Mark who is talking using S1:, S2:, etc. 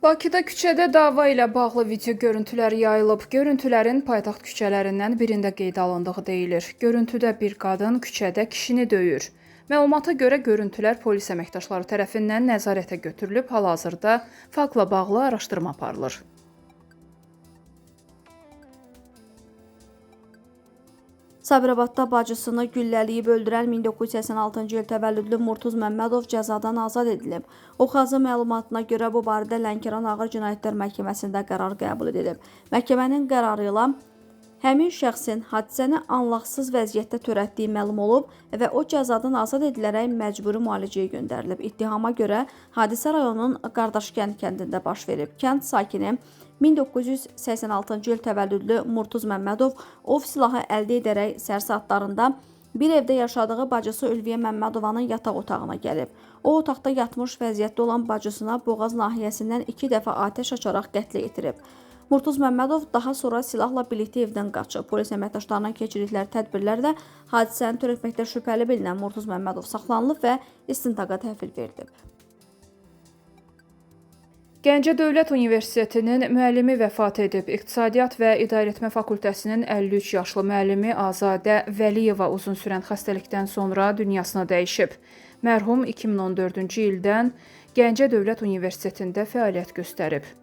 S1: Bakıda küçədə dava ilə bağlı video görüntülər yayılıb. Görüntülərin paytaxt küçələrindən birində qeydə alındığı deyilir. Görüntüdə bir qadın küçədə kişini döyür. Məlumata görə görüntülər polis əməkdaşları tərəfindən nəzarətə götürülüb, hal-hazırda faktla bağlı araşdırma aparılır.
S2: Sabirabadda bacısını güllələyib öldürən 1986-cı il təvəllüdlü Murtuz Məmmədov cəzadan azad edilib. Oxazı məlumatına görə bu barədə Lənkəran Ağır Cinayətlər Məhkəməsində qərar qəbul edilib. Məhkəmənin qərarı ilə həmin şəxsin hadisəni anlaqsız vəziyyətdə törətdiyi məlum olub və o cəzadan azad edilərək məcburi müalicəyə göndərilib. İttihama görə hadisə rayonun Qardaşkənd kəndində baş verib. Kənd sakini 1986-cı il təvəllüdlü Murtuz Məmmədov ov silahı əldə edərək səhər saatlarında bir evdə yaşadığı bacısı Ülviyə Məmmədovanın yataq otağına gəlib. O otaqda yatmış vəziyyətdə olan bacısına boğaz nahiyəsindən 2 dəfə atəş açaraq qətlə yetirib. Murtuz Məmmədov daha sonra silahla birlikdə evdən qaçıb. Polis əməkdaşlarının keçirdikləri tədbirlərdə hadisəni törətməkdə şübhəli bilinən Murtuz Məmmədov saxlanılıb və istintaqa təhvil verilib.
S1: Gəncə Dövlət Universitetinin müəllimi vəfat edib. İqtisadiyyat və İdarəetmə Fakültəsinin 53 yaşlı müəllimi Azadə Vəliyeva uzun sürən xəstəlikdən sonra dünyasını dəyişib. Mərhum 2014-cü ildən Gəncə Dövlət Universitetində fəaliyyət göstərib.